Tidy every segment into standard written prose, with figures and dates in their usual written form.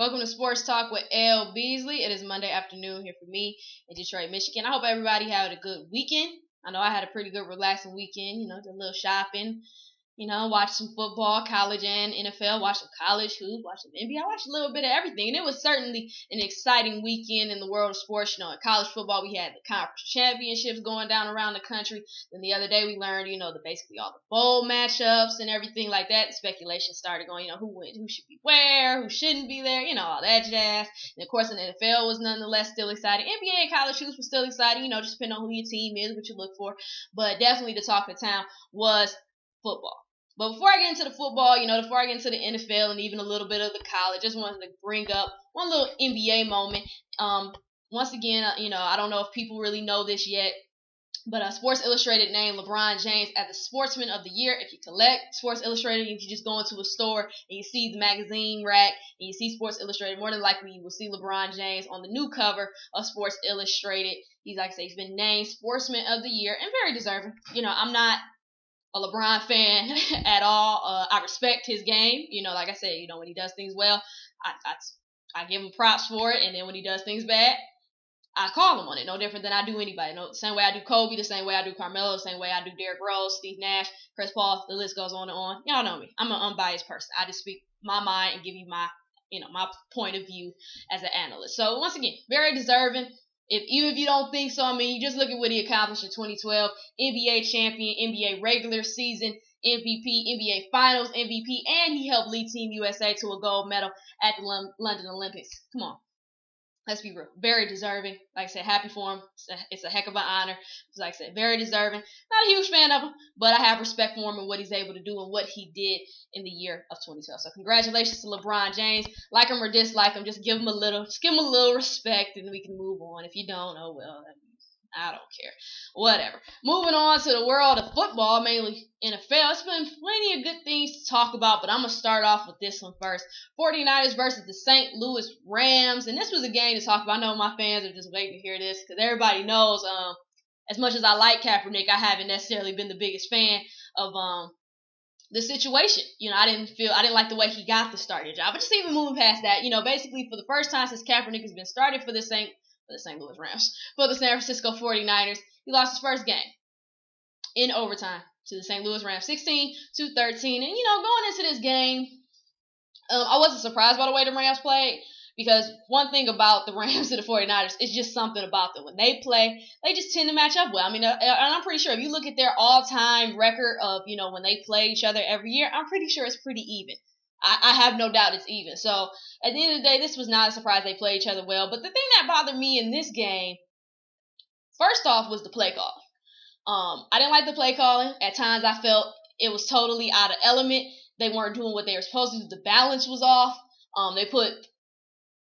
Welcome to Sports Talk with L-Beasley. It is Monday afternoon here for me in Detroit, Michigan. I hope everybody had a good weekend. I know I had a pretty good relaxing weekend, did a little shopping, watched some football, college and NFL, watched some college hoop, watched some NBA. I watched a little bit of everything, and it was certainly an exciting weekend in the world of sports. In college football, we had the conference championships going down around the country. Then the other day we learned, basically all the bowl matchups and everything like that. The speculation started going, who should be where, who shouldn't be there, all that jazz. And of course, the NFL was nonetheless still exciting. NBA and college hoops were still exciting, just depending on who your team is, what you look for. But definitely the talk of the town was football. But before I get into the football, before I get into the NFL and even a little bit of the college, just wanted to bring up one little NBA moment. Once again, I don't know if people really know this yet, but Sports Illustrated named LeBron James as the Sportsman of the Year. If you collect Sports Illustrated, if you just go into a store and you see the magazine rack and you see Sports Illustrated, more than likely you will see LeBron James on the new cover of Sports Illustrated. He's he's been named Sportsman of the Year and very deserving. I'm not a LeBron fan at all. I respect his game. Like I said, when he does things well, I give him props for it. And then when he does things bad, I call him on it. No different than I do anybody. The same way I do Kobe, the same way I do Carmelo, the same way I do Derrick Rose, Steve Nash, Chris Paul. The list goes on and on. Y'all know me. I'm an unbiased person. I just speak my mind and give you my, my point of view as an analyst. So once again, very deserving. Even if you don't think so, you just look at what he accomplished in 2012. NBA champion, NBA regular season MVP, NBA Finals MVP, and he helped lead Team USA to a gold medal at the London Olympics. Come on. Let's be real. Very deserving. Like I said, happy for him. It's a heck of an honor. Like I said, very deserving. Not a huge fan of him, but I have respect for him and what he's able to do and what he did in the year of 2012. So congratulations to LeBron James. Like him or dislike him, just give him a little respect, and we can move on. If you don't, oh well. I don't care. Whatever. Moving on to the world of football, mainly NFL. It's been plenty of good things to talk about, but I'm going to start off with this one first. 49ers versus the St. Louis Rams. And this was a game to talk about. I know my fans are just waiting to hear this because everybody knows as much as I like Kaepernick, I haven't necessarily been the biggest fan of the situation. I didn't like the way he got the starting job. But just even moving past that, basically for the first time since Kaepernick has been started for the St. Louis Rams, for the San Francisco 49ers, he lost his first game in overtime to the St. Louis Rams, 16-13. And, going into this game, I wasn't surprised by the way the Rams played because one thing about the Rams and the 49ers is just something about them. When they play, they just tend to match up well. And I'm pretty sure if you look at their all-time record of, when they play each other every year, I'm pretty sure it's pretty even. I have no doubt it's even. So, at the end of the day, this was not a surprise they played each other well. But the thing that bothered me in this game, first off, was the play calling. I didn't like the play calling. At times, I felt it was totally out of element. They weren't doing what they were supposed to do. The balance was off. They put,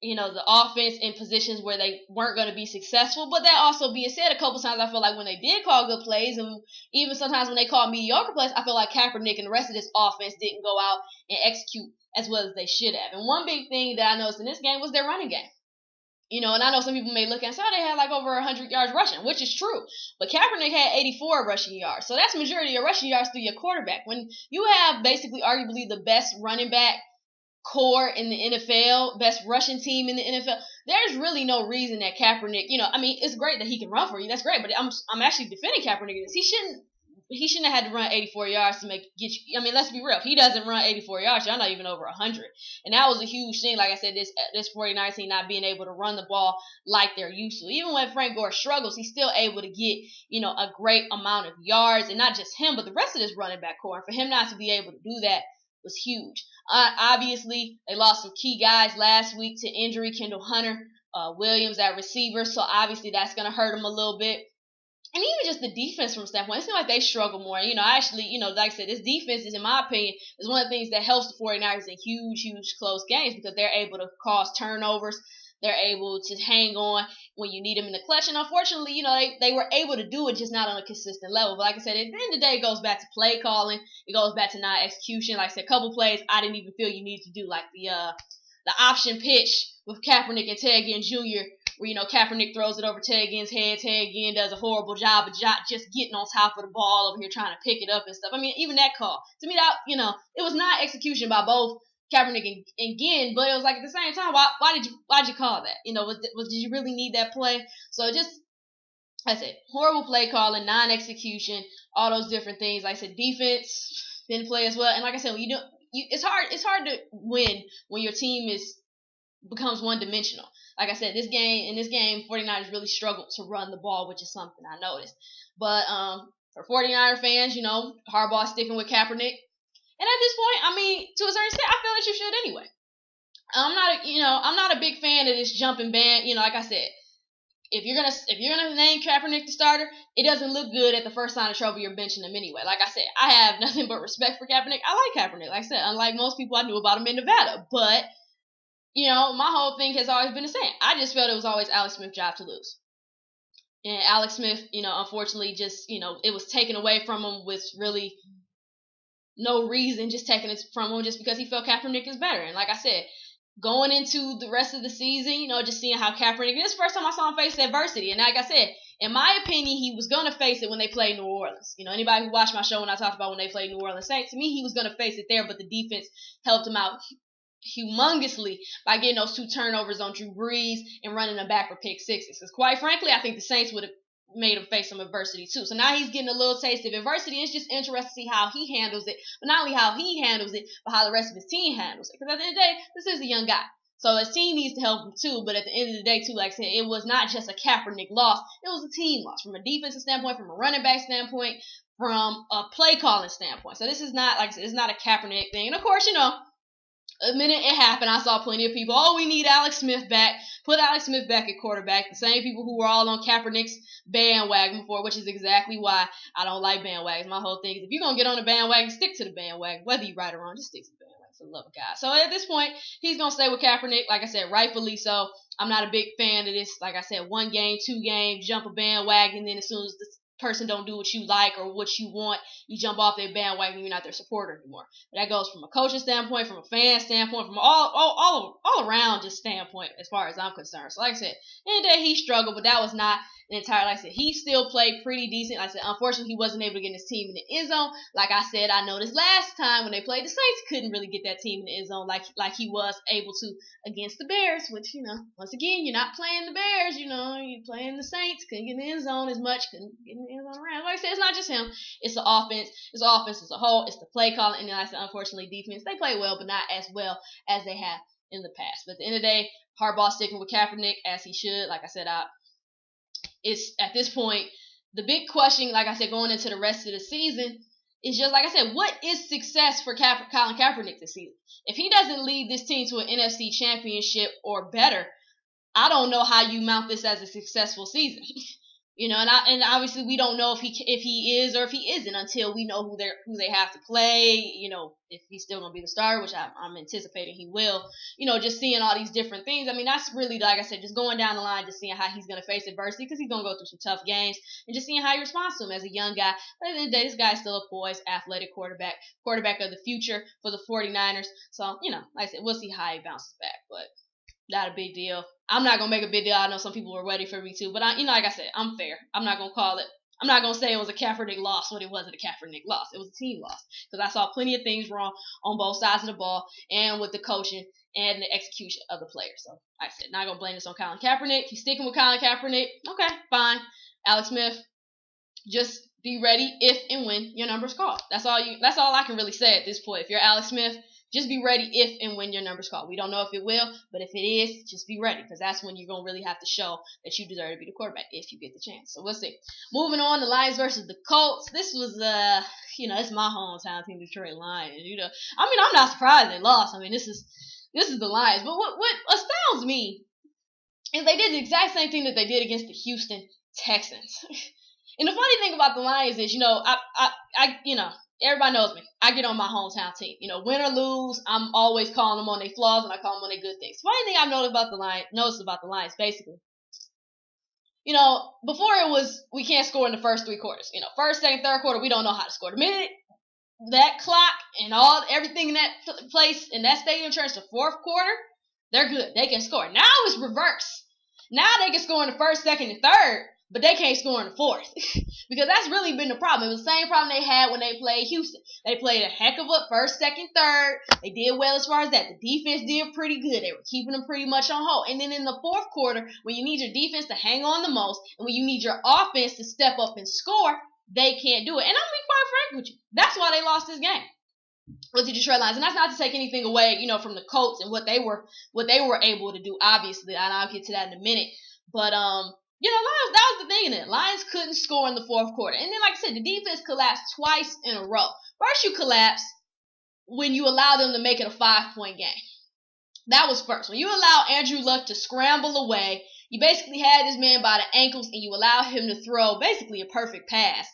the offense in positions where they weren't going to be successful. But that also being said, a couple times I feel like when they did call good plays, and even sometimes when they called mediocre plays, I feel like Kaepernick and the rest of this offense didn't go out and execute as well as they should have. And one big thing that I noticed in this game was their running game. And I know some people may look and say, they had like over 100 yards rushing, which is true. But Kaepernick had 84 rushing yards. So that's majority of rushing yards through your quarterback. When you have basically arguably the best running back core in the NFL, best rushing team in the NFL, there's really no reason that Kaepernick, it's great that he can run for you. That's great. But I'm actually defending Kaepernick. He shouldn't have had to run 84 yards to get you. Let's be real. If he doesn't run 84 yards, y'all not even over 100. And that was a huge thing. Like I said, this 49ers team not being able to run the ball like they're used to. Even when Frank Gore struggles, he's still able to get, a great amount of yards. And not just him, but the rest of this running back core. And for him not to be able to do that was huge. Obviously, they lost some key guys last week to injury. Kendall Hunter, Williams at receiver. So obviously that's going to hurt him a little bit. And even just the defense from standpoint, it seems like they struggle more. Like I said, this defense is, in my opinion, is one of the things that helps the 49ers in huge close games because they're able to cause turnovers. They're able to hang on when you need them in the clutch. And unfortunately, they were able to do it, just not on a consistent level. But like I said, at the end of the day, it goes back to play calling. It goes back to not execution. Like I said, a couple plays I didn't even feel you need to do, like the option pitch with Kaepernick and Ted Ginn Jr., where, Kaepernick throws it over Ted Ginn's head. Ted Ginn does a horrible job of just getting on top of the ball over here trying to pick it up and stuff. Even that call, to me, that, it was not execution by both Kaepernick again, but it was like at the same time, why'd you call that? Did you really need that play? So just, I said, horrible play calling, non-execution, all those different things. Like I said, defense didn't play as well, and like I said, it's hard to win when your team becomes one-dimensional. Like I said, in this game, 49ers really struggled to run the ball, which is something I noticed. But for 49er fans, Harbaugh sticking with Kaepernick. And at this point, I mean, to a certain extent, I feel like you should anyway. I'm not a big fan of this jumping band. Like I said, if you're gonna name Kaepernick the starter, it doesn't look good at the first sign of trouble. You're benching him anyway. Like I said, I have nothing but respect for Kaepernick. I like Kaepernick. Like I said, unlike most people, I knew about him in Nevada. But my whole thing has always been the same. I just felt it was always Alex Smith's job to lose. And Alex Smith, unfortunately, just it was taken away from him with really no reason, just taking it from him just because he felt Kaepernick is better. And like I said, going into the rest of the season, just seeing how Kaepernick, this is the first time I saw him face adversity. And like I said, in my opinion, he was going to face it when they played New Orleans. Anybody who watched my show when I talked about when they played New Orleans Saints, to me, he was going to face it there, but the defense helped him out humongously by getting those 2 turnovers on Drew Brees and running them back for pick sixes. Because quite frankly, I think the Saints would have made him face some adversity too. So now he's getting a little taste of adversity. It's just interesting to see how he handles it, but not only how he handles it, but how the rest of his team handles it. Because at the end of the day, this is a young guy. So his team needs to help him too, but at the end of the day too, like I said, it was not just a Kaepernick loss. It was a team loss from a defensive standpoint, from a running back standpoint, from a play calling standpoint. So this is not, like I said, it's not a Kaepernick thing. And of course, the minute it happened, I saw plenty of people, we need Alex Smith back. Put Alex Smith back at quarterback. The same people who were all on Kaepernick's bandwagon before, which is exactly why I don't like bandwagons. My whole thing is, if you're going to get on the bandwagon, stick to the bandwagon. Whether you're right or wrong, just stick to the bandwagon for the love of God. So at this point, he's going to stay with Kaepernick. Like I said, rightfully so. I'm not a big fan of this. Like I said, 1 game, 2 games, jump a bandwagon, and then as soon as the person don't do what you like or what you want, you jump off their bandwagon, you're not their supporter anymore. But that goes from a coaching standpoint, from a fan standpoint, from all around just standpoint as far as I'm concerned. So like I said, in the day he struggled, but that was not an entire, like I said, he still played pretty decent. Like I said, unfortunately he wasn't able to get his team in the end zone. Like I said, I noticed last time when they played the Saints, couldn't really get that team in the end zone like he was able to against the Bears, which, once again, you're not playing the Bears, you're playing the Saints, couldn't get in the end zone as much, couldn't get in the end zone around. Like I said, it's not just him, it's the offense, as a whole, it's the play calling, and then like I said, unfortunately, defense, they play well, but not as well as they have in the past. But at the end of the day, Harbaugh sticking with Kaepernick as he should. Like I said, it's at this point, the big question, like I said, going into the rest of the season, is just, like I said, what is success for Colin Kaepernick this season? If he doesn't lead this team to an NFC championship or better, I don't know how you mount this as a successful season. And obviously we don't know if he is or if he isn't until we know who they have to play. If he's still gonna be the starter, which I'm anticipating he will. Just seeing all these different things. I mean, that's really, like I said, just going down the line, just seeing how he's gonna face adversity, because he's gonna go through some tough games, and just seeing how he responds to him as a young guy. But at the end of the day, this guy's still a poised, athletic quarterback of the future for the 49ers. So like I said, we'll see how he bounces back, but not a big deal. I'm not gonna make a big deal. I know some people were ready for me too, but like I said, I'm fair. I'm not gonna call it. I'm not gonna say it was a Kaepernick loss when it wasn't a Kaepernick loss. It was a team loss, because I saw plenty of things wrong on both sides of the ball, and with the coaching and the execution of the players. So like I said, not gonna blame this on Colin Kaepernick. He's sticking with Colin Kaepernick. Okay, fine. Alex Smith, just be ready if and when your number's called. That's all I can really say at this point. If you're Alex Smith, just be ready if and when your number's called. We don't know if it will, but if it is, just be ready, because that's when you're going to really have to show that you deserve to be the quarterback if you get the chance. So we'll see. Moving on, the Lions versus the Colts. This was, it's my hometown team, Detroit Lions. I'm not surprised they lost. This is the Lions. But what astounds me is they did the exact same thing that they did against the Houston Texans. And the funny thing about the Lions is, everybody knows me. I get on my hometown team. Win or lose, I'm always calling them on their flaws, and I call them on their good things. Funny thing I've noticed about the Lions, basically. Before it was, we can't score in the first 3 quarters. First, second, third quarter, we don't know how to score. The minute that clock and everything in that place, in that stadium turns to fourth quarter, they're good. They can score. Now it's reverse. Now they can score in the first, second, and third, but they can't score in the fourth. Because that's really been the problem. It was the same problem they had when they played Houston. They played a heck of a first, second, third. They did well as far as that. The defense did pretty good. They were keeping them pretty much on hold. And then in the fourth quarter, when you need your defense to hang on the most, and when you need your offense to step up and score, they can't do it. And I'm going to be quite frank with you. That's why they lost this game with the Detroit Lions. And that's not to take anything away, from the Colts and what they were able to do, obviously. And I'll get to that in a minute. But, Lions, that was the thing in it. Lions couldn't score in the fourth quarter. And then, like I said, the defense collapsed twice in a row. First, you collapse when you allow them to make it a 5-point game. That was first. When you allow Andrew Luck to scramble away, you basically had this man by the ankles and you allow him to throw basically a perfect pass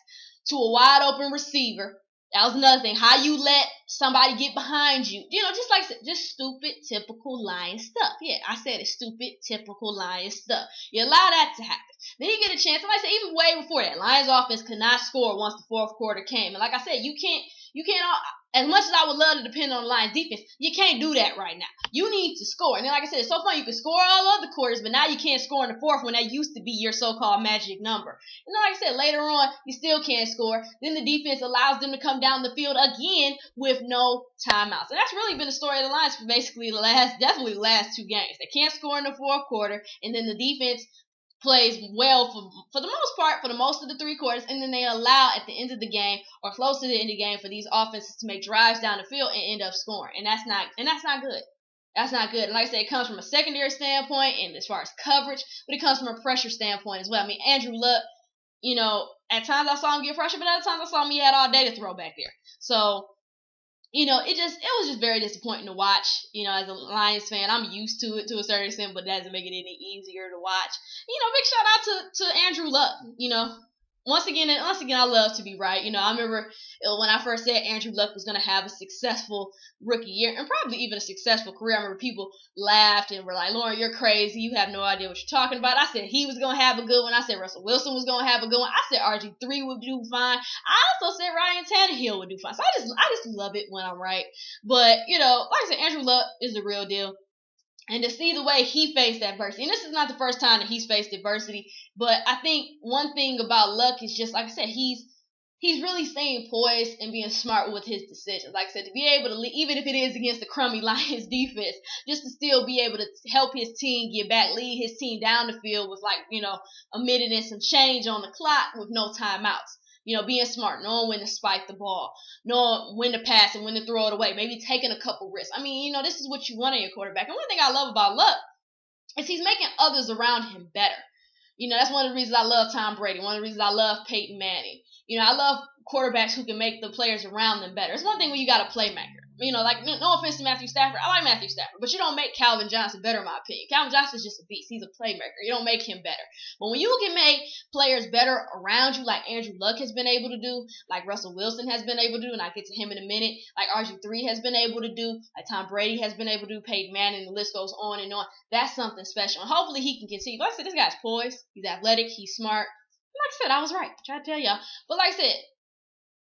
to a wide open receiver. That was another thing. How you let somebody get behind you. Just like I said, just stupid, typical Lion stuff. Yeah, I said it. Stupid, typical Lion stuff. You allow that to happen. Then you get a chance. Like I said, even way before that, Lions offense could not score once the fourth quarter came. And like I said, you can't, as much as I would love to depend on the Lions defense, you can't do that right now. You need to score. And then, like I said, it's so fun. You can score all other quarters, but now you can't score in the fourth when that used to be your so-called magic number. And then, like I said, later on, you still can't score. Then the defense allows them to come down the field again with no timeouts. And that's really been the story of the Lions for basically the last 2 games. They can't score in the fourth quarter, and then the defense plays well for the most part, for the most of the 3 quarters, and then they allow at the end of the game or close to the end of the game for these offenses to make drives down the field and end up scoring. And that's not good. That's not good. And like I said, it comes from a secondary standpoint and as far as coverage, but it comes from a pressure standpoint as well. I mean, Andrew Luck, at times I saw him get pressure, but other times I saw him he had all day to throw back there. So, it was just very disappointing to watch. As a Lions fan, I'm used to it to a certain extent, but that doesn't make it any easier to watch. Big shout out to Andrew Luck. Once again, I love to be right. I remember when I first said Andrew Luck was going to have a successful rookie year and probably even a successful career. I remember people laughed and were like, Lauren, you're crazy. You have no idea what you're talking about. I said he was going to have a good one. I said Russell Wilson was going to have a good one. I said RG3 would do fine. I also said Ryan Tannehill would do fine. So I just love it when I'm right. But, like I said, Andrew Luck is the real deal. And to see the way he faced adversity, and this is not the first time that he's faced adversity, but I think one thing about Luck is just, like I said, he's really staying poised and being smart with his decisions. Like I said, to be able to, even if it is against the crummy Lions defense, just to still be able to help his team get back, lead his team down the field with a minute and some change on the clock with no timeouts. Being smart, knowing when to spike the ball, knowing when to pass and when to throw it away, maybe taking a couple risks. I mean, this is what you want in your quarterback. And one thing I love about Luck is he's making others around him better. That's one of the reasons I love Tom Brady. One of the reasons I love Peyton Manning. I love quarterbacks who can make the players around them better. It's one thing when you got a playmaker. No offense to Matthew Stafford. I like Matthew Stafford, but you don't make Calvin Johnson better, in my opinion. Calvin Johnson is just a beast. He's a playmaker. You don't make him better. But when you can make players better around you, like Andrew Luck has been able to do, like Russell Wilson has been able to do, and I'll get to him in a minute, like RG3 has been able to do, like Tom Brady has been able to do, Peyton Manning, the list goes on and on. That's something special. And hopefully he can continue. Like I said, this guy's poised. He's athletic. He's smart. Like I said, I was right. I tried to tell y'all. But like I said,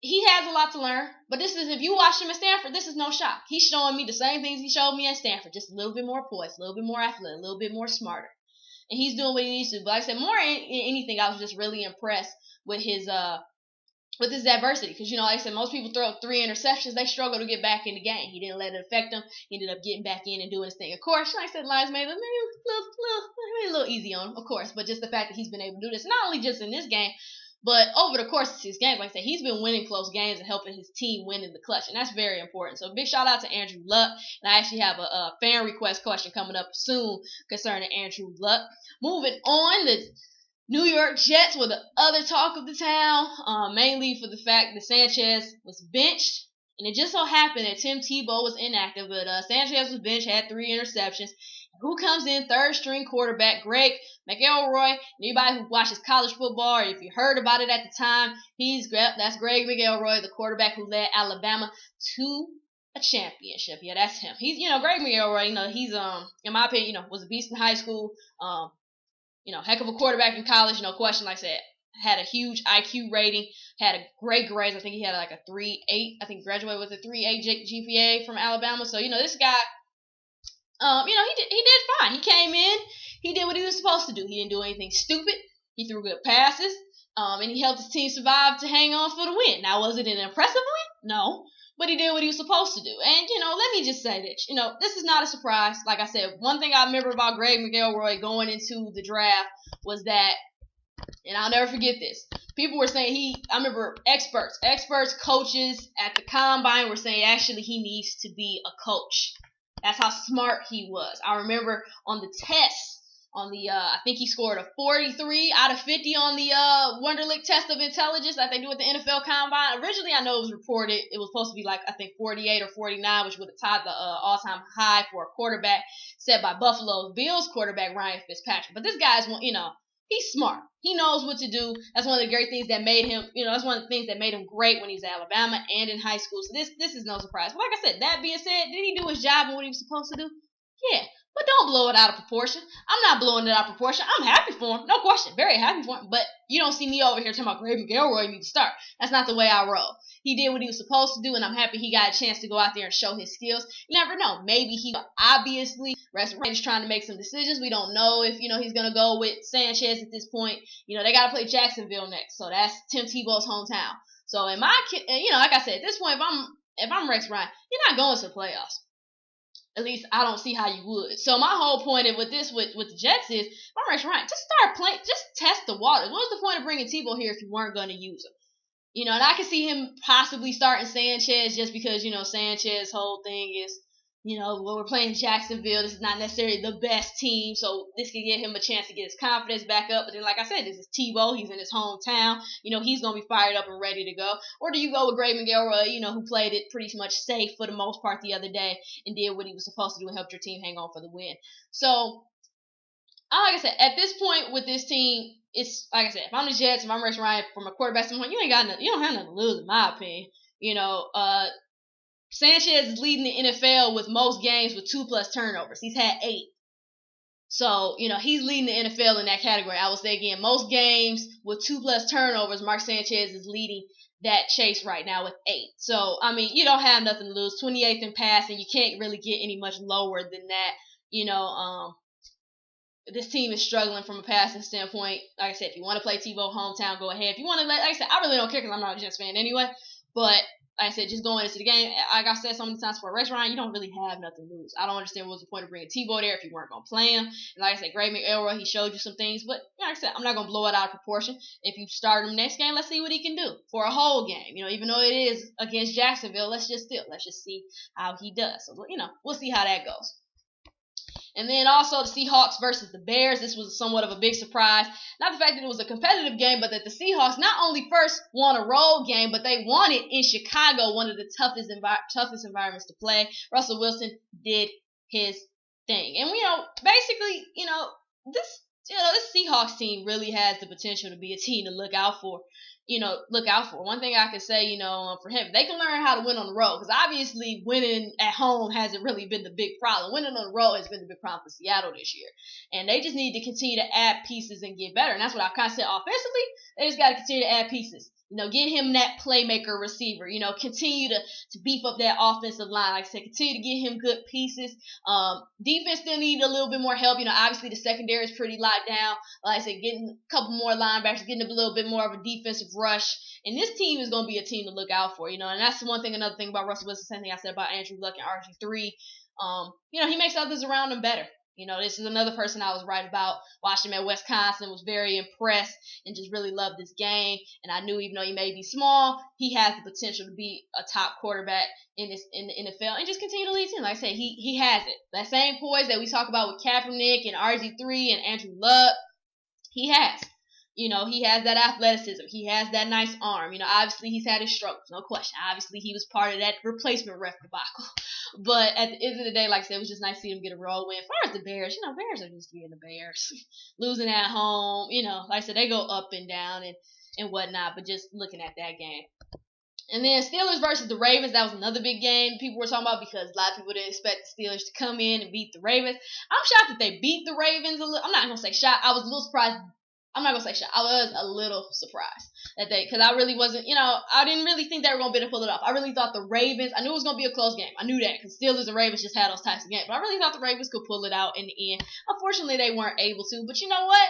he has a lot to learn, but if you watch him at Stanford, this is no shock. He's showing me the same things he showed me at Stanford, just a little bit more poised, a little bit more athletic, a little bit more smarter. And he's doing what he needs to do. But like I said, more than anything, I was just really impressed with his adversity. Because, like I said, most people throw 3 interceptions, they struggle to get back in the game. He didn't let it affect him. He ended up getting back in and doing his thing. Of course, like I said, Lions made it a little easy on him, of course. But just the fact that he's been able to do this, not only just in this game, but over the course of his games, like I said, he's been winning close games and helping his team win in the clutch. And that's very important. So big shout out to Andrew Luck. And I actually have a fan request question coming up soon concerning Andrew Luck. Moving on, the New York Jets were the other talk of the town, mainly for the fact that Sanchez was benched. And it just so happened that Tim Tebow was inactive, but Sanchez was benched, had 3 interceptions. Who comes in? Third string quarterback, Greg McElroy. Anybody who watches college football, or if you heard about it at the time, that's Greg McElroy, the quarterback who led Alabama to a championship. Yeah, that's him. He's, Greg McElroy, he's, in my opinion, was a beast in high school. Heck of a quarterback in college, no question. Like I said, had a huge IQ rating, had a great grades. I think he had like a 3.8. I think graduated with a 3.8 GPA from Alabama. So, this guy, he did fine. He came in, he did what he was supposed to do. He didn't do anything stupid. He threw good passes. And he helped his team survive to hang on for the win. Now, was it an impressive win? No. But he did what he was supposed to do. And, let me just say this. This is not a surprise. Like I said, one thing I remember about Greg McElroy going into the draft was that, and I'll never forget this, people were saying I remember experts, coaches at the combine were saying actually he needs to be a coach. That's how smart he was. I remember on the test, I think he scored a 43 out of 50 on the Wonderlic test of intelligence that they do at the NFL Combine. Originally, I know it was reported it was supposed to be like, I think 48 or 49, which would have tied the all-time high for a quarterback set by Buffalo Bills quarterback Ryan Fitzpatrick. But this guy's, he's smart. He knows what to do. That's one of the great things that made him, that's one of the things that made him great when he was at Alabama and in high school. So this is no surprise. But like I said, that being said, did he do his job and what he was supposed to do? Yeah. But don't blow it out of proportion. I'm not blowing it out of proportion. I'm happy for him. No question. Very happy for him. But you don't see me over here talking about Greg McElroy need to start. That's not the way I roll. He did what he was supposed to do, and I'm happy he got a chance to go out there and show his skills. You never know. Maybe he obviously is trying to make some decisions. We don't know if, he's going to go with Sanchez at this point. They got to play Jacksonville next. So that's Tim Tebow's hometown. So like I said, at this point, if I'm Rex Ryan, you're not going to the playoffs. At least I don't see how you would. So my whole point with the Jets is, if I'm Rex Ryan, just start playing, just test the waters. What was the point of bringing Tebow here if you weren't going to use him? And I can see him possibly starting Sanchez just because, Sanchez's whole thing is, when we're playing Jacksonville, this is not necessarily the best team, so this could give him a chance to get his confidence back up. But then, like I said, this is Tebow. He's in his hometown. He's going to be fired up and ready to go. Or do you go with Greg McElroy, who played it pretty much safe for the most part the other day and did what he was supposed to do and helped your team hang on for the win? So, like I said, at this point with this team, it's like I said, if I'm the Jets, if I'm Rex Ryan, from a quarterback standpoint, you don't have nothing to lose, in my opinion. Sanchez is leading the NFL with most games with 2+ turnovers. He's had 8. So, he's leading the NFL in that category. I will say again, most games with 2+ turnovers, Mark Sanchez is leading that chase right now with 8. So, you don't have nothing to lose. 28th in passing, you can't really get any much lower than that. This team is struggling from a passing standpoint. Like I said, if you want to play Tebow hometown, go ahead. If you want to, like I said, I really don't care because I'm not a Jets fan anyway. But like I said, just going into the game, like I said so many times for Rex Ryan, you don't really have nothing to lose. I don't understand what was the point of bringing Tebow there if you weren't going to play him. And like I said, Greg McElroy, he showed you some things. But like I said, I'm not going to blow it out of proportion. If you start him next game, let's see what he can do for a whole game. Even though it is against Jacksonville, let's just see how he does. So, we'll see how that goes. And then also the Seahawks versus the Bears. This was somewhat of a big surprise. Not the fact that it was a competitive game, but that the Seahawks not only first won a road game, but they won it in Chicago, one of the toughest environments to play. Russell Wilson did his thing. And, basically, this Seahawks team really has the potential to be a team to look out for. One thing I can say, for him, they can learn how to win on the road, because obviously winning at home hasn't really been the big problem. Winning on the road has been the big problem for Seattle this year. And they just need to continue to add pieces and get better. And that's what I kind of said offensively. They just got to continue to add pieces. Get him that playmaker receiver. Continue to beef up that offensive line. Like I said, continue to get him good pieces. Defense still need a little bit more help. Obviously the secondary is pretty locked down. Like I said, getting a couple more linebackers, getting a little bit more of a defensive rush. And this team is going to be a team to look out for. And that's one thing. Another thing about Russell Wilson, same thing I said about Andrew Luck and RG3. He makes others around him better. This is another person I was right about. Watched him at Wisconsin, was very impressed, and just really loved this game. And I knew even though he may be small, he has the potential to be a top quarterback in the NFL and just continue to lead him. Like I said, he has it. That same poise that we talk about with Kaepernick and RG3 and Andrew Luck, he has. He has that athleticism. He has that nice arm. Obviously he's had his struggles, no question. Obviously he was part of that replacement ref debacle. But at the end of the day, like I said, it was just nice to see him get a road win. As far as the Bears, Bears are just being the Bears. Losing at home, like I said, they go up and down and whatnot. But just looking at that game. And then Steelers versus the Ravens, that was another big game people were talking about because a lot of people didn't expect the Steelers to come in and beat the Ravens. I'm shocked that they beat the Ravens a little. I'm not going to say shocked. I was a little surprised. I'm not going to say shocked. I was a little surprised that because I really wasn't, I didn't really think they were going to be able to pull it off. I really thought the Ravens, I knew it was going to be a close game. I knew that because Steelers and Ravens just had those types of games. But I really thought the Ravens could pull it out in the end. Unfortunately, they weren't able to. But you know what?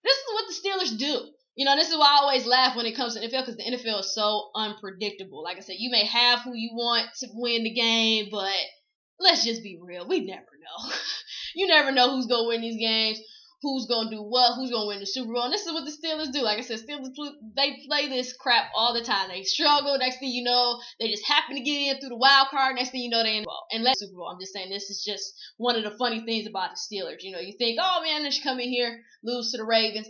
This is what the Steelers do. This is why I always laugh when it comes to the NFL, because the NFL is so unpredictable. Like I said, you may have who you want to win the game, but let's just be real. We never know. You never know who's going to win these games, who's going to do what, who's going to win the Super Bowl. And this is what the Steelers do. Like I said, they play this crap all the time. They struggle. Next thing you know, they just happen to get in through the wild card. Next thing you know, they're in the Super Bowl. And Super Bowl. I'm just saying, this is just one of the funny things about the Steelers. You think, oh man, they should come in here, lose to the Ravens.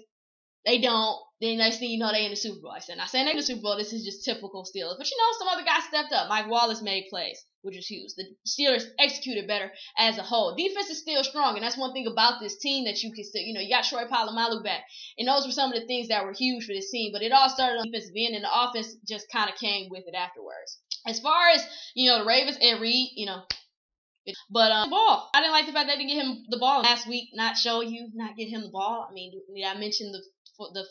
They don't. Then next thing you know, they in the Super Bowl. I said, not saying they in the Super Bowl. This is just typical Steelers. But some other guys stepped up. Mike Wallace made plays, which was huge. The Steelers executed better as a whole. Defense is still strong, and that's one thing about this team that you can still, you got Troy Polamalu back. And those were some of the things that were huge for this team. But it all started on the defensive end, and the offense just kind of came with it afterwards. As far as, the Ravens, Ed Reed, but the ball. I didn't like the fact they didn't get him the ball last week, not get him the ball. I mean, I mentioned the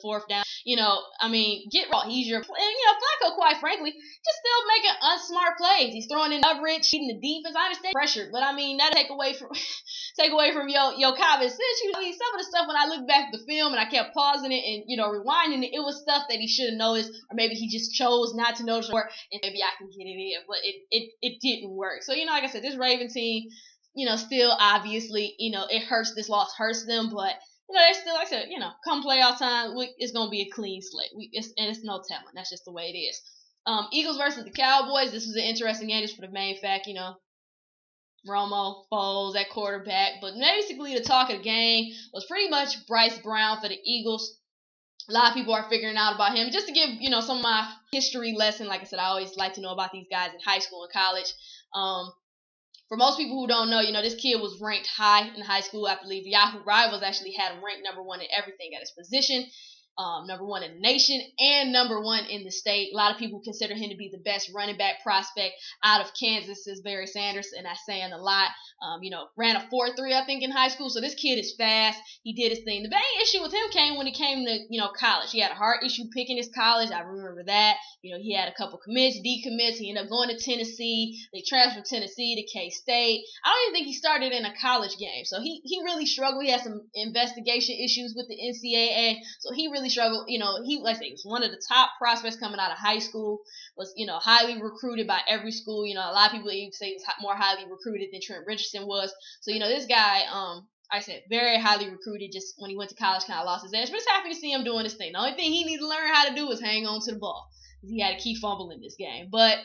fourth down. Get raw. He's your, and Flacco, quite frankly, just still making unsmart plays. He's throwing in coverage, cheating the defense. I understand pressure, but that take away from your common sense. Some of the stuff when I look back at the film and I kept pausing it and rewinding it, it was stuff that he should have noticed, or maybe he just chose not to notice, or and maybe I can get it in, but it didn't work. So like I said, this Raven team, still obviously, it hurts. This loss hurts them, but. They still, like I said, come playoff time, it's going to be a clean slate. And it's no telling. That's just the way it is. Eagles versus the Cowboys. This was an interesting game just for the main fact, Romo, Foles at quarterback. But basically, the talk of the game was pretty much Bryce Brown for the Eagles. A lot of people are figuring out about him. Just to give, some of my history lesson, like I said, I always like to know about these guys in high school and college. For most people who don't know, this kid was ranked high in high school. I believe Yahoo Rivals actually had him ranked number 1 in everything at his position, number 1 in the nation, and number 1 in the state. A lot of people consider him to be the best running back prospect out of Kansas is Barry Sanders, and that's saying a lot. Ran a 4.3, I think, in high school. So this kid is fast. He did his thing. The main issue with him came when he came to, college. He had a hard issue picking his college. I remember that. He had a couple commits, decommits. He ended up going to Tennessee. They transferred Tennessee to K-State. I don't even think he started in a college game. So he really struggled. He had some investigation issues with the NCAA. So he really struggled. He was one of the top prospects coming out of high school. Was, highly recruited by every school. A lot of people even say he was more highly recruited than Trent Richardson was. So, this guy, I said, very highly recruited. Just when he went to college, kind of lost his edge. But it's happy to see him doing this thing. The only thing he needed to learn how to do is hang on to the ball. He had a key fumble in this game. But,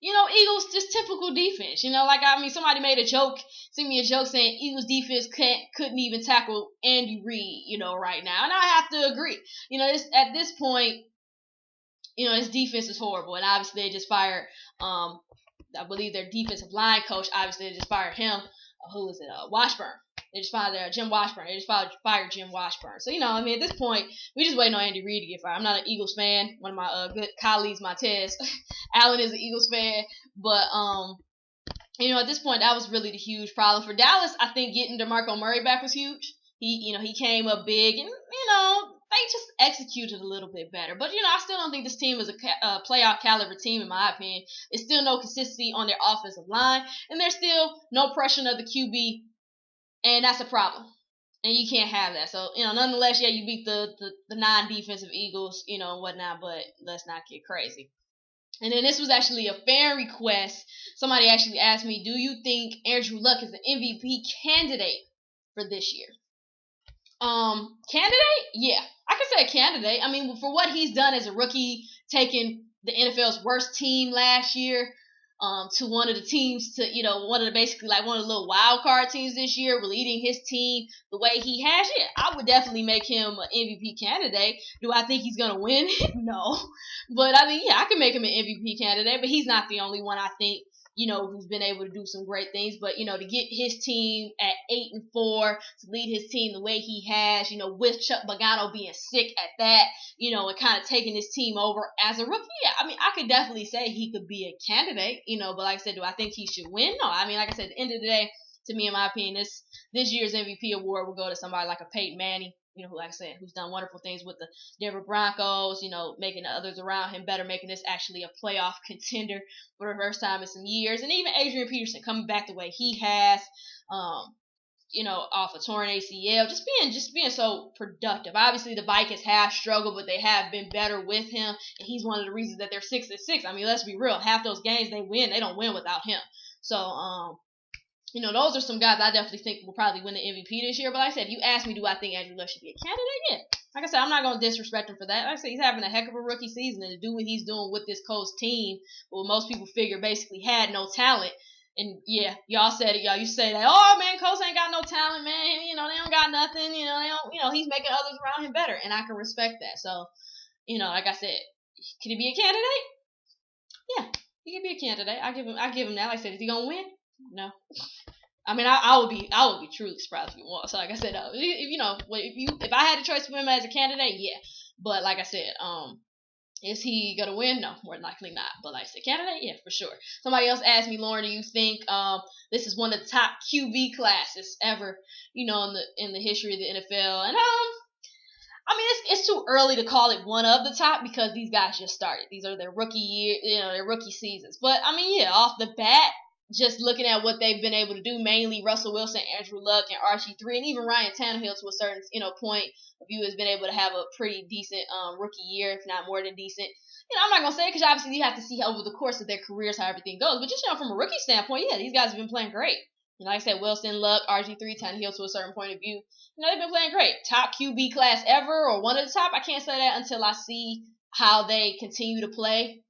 Eagles, just typical defense. Somebody made a joke, sent me a joke saying Eagles defense couldn't even tackle Andy Reid, right now. And I have to agree. At this point, his defense is horrible. And obviously they just fired, I believe their defensive line coach, obviously they just fired him. Who is it? Washburn. They just fired Jim Washburn. They just fired Jim Washburn. So, at this point, we just waiting on Andy Reid to get fired. I'm not an Eagles fan. One of my good colleagues, Montez Allen, is an Eagles fan. But, at this point, that was really the huge problem. For Dallas, I think getting DeMarco Murray back was huge. He came up big, and, they just executed a little bit better. But, I still don't think this team is a playoff caliber team, in my opinion. There's still no consistency on their offensive line, and there's still no pressure of the QB. And that's a problem. And you can't have that. So, nonetheless, yeah, you beat the non-defensive Eagles, and whatnot, but let's not get crazy. And then this was actually a fan request. Somebody actually asked me, do you think Andrew Luck is an MVP candidate for this year? Candidate? Yeah. I could say candidate. I mean, for what he's done as a rookie, taking the NFL's worst team last year, to one of the teams to, one of the basically like one of the little wild card teams this year, leading his team the way he has. Yeah, I would definitely make him an MVP candidate. Do I think he's going to win? No. But, I can make him an MVP candidate, but he's not the only one, I think, who's been able to do some great things. But, to get his team at 8-4, to lead his team the way he has, with Chuck Pagano being sick at that, and kind of taking his team over as a rookie. Yeah, I could definitely say he could be a candidate, but like I said, do I think he should win? No. Like I said, at the end of the day, to me, in my opinion, this year's MVP award will go to somebody like a Peyton Manning, who, like I said, who's done wonderful things with the Denver Broncos, making the others around him better, making this actually a playoff contender for the first time in some years. And even Adrian Peterson coming back the way he has. off a torn ACL, just being so productive. Obviously, the Vikings have struggled, but they have been better with him, and he's one of the reasons that they're 6-6. I mean, let's be real. Half those games they win, they don't win without him. So, those are some guys I definitely think will probably win the MVP this year. But like I said, if you ask me, do I think Andrew Luck should be a candidate? Yeah. Like I said, I'm not going to disrespect him for that. Like I said, he's having a heck of a rookie season, and to do what he's doing with this Colts team, well, most people figure basically had no talent. And yeah, y'all said it. Y'all used to say that, oh man, Colts ain't got no talent, man. They don't got nothing. They don't. He's making others around him better, and I can respect that. So, like I said, can he be a candidate? Yeah, he can be a candidate. I give him that. Like I said, is he gonna win? No. I mean, I would be truly surprised if he won. So, like I said, if I had a choice for him as a candidate, yeah. But like I said, is he gonna win? No, more than likely not. But like I said, candidate, yeah, for sure. Somebody else asked me, Lauren, do you think this is one of the top QB classes ever, in the history of the NFL? And I mean, it's too early to call it one of the top because these guys just started. These are their rookie year, their rookie seasons. But I mean, yeah, off the bat, just looking at what they've been able to do, mainly Russell Wilson, Andrew Luck, and RG3, and even Ryan Tannehill to a certain point of view has been able to have a pretty decent rookie year, if not more than decent. I'm not gonna say it because obviously you have to see over the course of their careers how everything goes. But just from a rookie standpoint, yeah, these guys have been playing great. Like I said, Wilson, Luck, RG3, Tannehill to a certain point of view, they've been playing great. Top QB class ever or one of the top? I can't say that until I see how they continue to play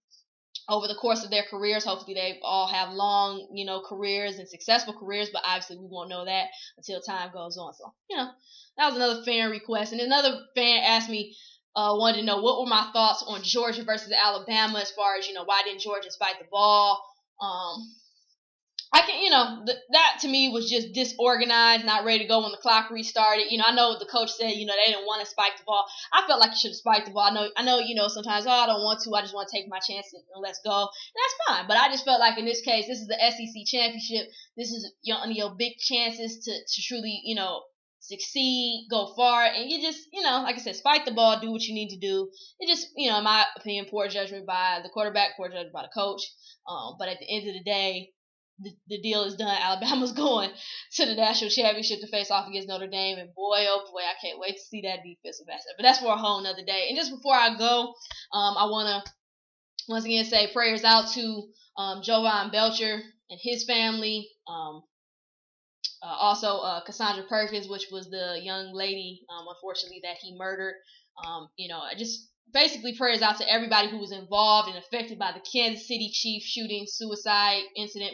over the course of their careers. Hopefully they all have long, careers and successful careers, but obviously we won't know that until time goes on. So, that was another fan request. And another fan asked me, wanted to know what were my thoughts on Georgia versus Alabama as far as, why didn't Georgia spike the ball? I can, that to me was just disorganized, not ready to go when the clock restarted. I know the coach said, they didn't want to spike the ball. I felt like you should have spiked the ball. I know, sometimes, I don't want to. I just want to take my chances and let's go. And that's fine. But I just felt like in this case, this is the SEC championship. This is your big chances to truly, succeed, go far. And you just, like I said, spike the ball, do what you need to do. It just, in my opinion, poor judgment by the quarterback, poor judgment by the coach. But at the end of the day, the deal is done. Alabama's going to the national championship to face off against Notre Dame, and boy, oh boy, I can't wait to see that defensive asset. But that's for a whole nother day. And just before I go, I want to once again say prayers out to Jovan Belcher and his family. Also, Cassandra Perkins, which was the young lady, unfortunately, that he murdered. Just basically prayers out to everybody who was involved and affected by the Kansas City Chiefs shooting,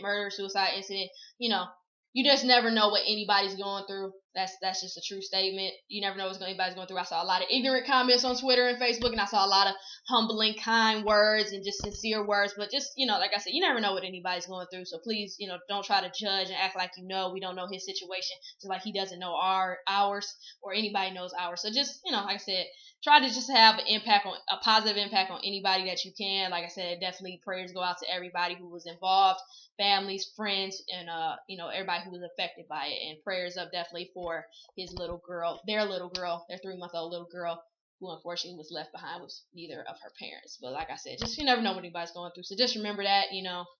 murder, suicide incident. You just never know what anybody's going through. That's just a true statement. You never know what anybody's going through. I saw a lot of ignorant comments on Twitter and Facebook, and I saw a lot of humbling, kind words and just sincere words. But just, like I said, you never know what anybody's going through. So please, don't try to judge and act like we don't know his situation, just like he doesn't know ours or anybody knows ours. So just, like I said, try to just have a positive impact on anybody that you can. Like I said, definitely prayers go out to everybody who was involved, families, friends, and everybody who was affected by it. And prayers up definitely for their 3-month-old little girl, who unfortunately was left behind with neither of her parents. But like I said, just you never know what anybody's going through. So just remember that.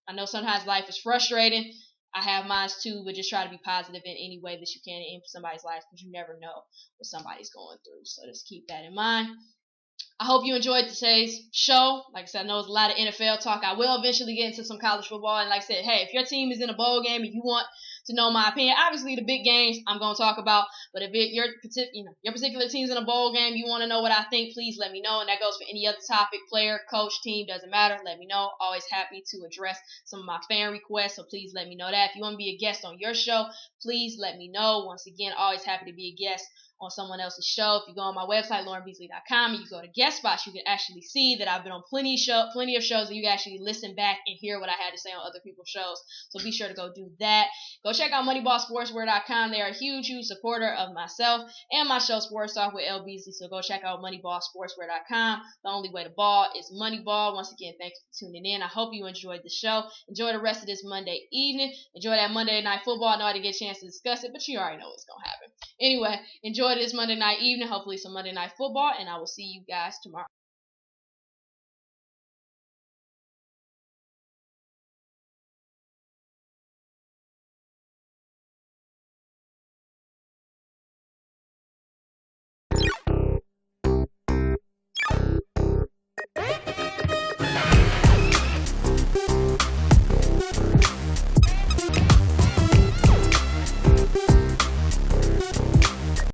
I know sometimes life is frustrating. I have mine too, but just try to be positive in any way that you can in somebody's life, because you never know what somebody's going through. So just keep that in mind. I hope you enjoyed today's show. Like I said, I know it's a lot of NFL talk. I will eventually get into some college football. And like I said, hey, if your team is in a bowl game and you want to know my opinion, obviously the big games I'm going to talk about. But if your particular team's in a bowl game, you want to know what I think, please let me know. And that goes for any other topic, player, coach, team, doesn't matter. Let me know. Always happy to address some of my fan requests. So please let me know that. If you want to be a guest on your show, please let me know. Once again, always happy to be a guest on someone else's show. If you go on my website, LaurenBeasley.com, and you go to guest spots, you can actually see that I've been on plenty of shows, and you can actually listen back and hear what I had to say on other people's shows. So be sure to go do that. Go check out MoneyballSportswear.com. They are a huge supporter of myself and my show Sports Talk with L-Beasley. So go check out MoneyballSportswear.com. The only way to ball is Moneyball. Once again, thanks for tuning in. I hope you enjoyed the show. Enjoy the rest of this Monday evening. Enjoy that Monday Night Football. I know I didn't get a chance to discuss it, but you already know what's going to happen. Anyway, enjoy this Monday night evening. Hopefully some Monday Night Football, and I will see you guys tomorrow.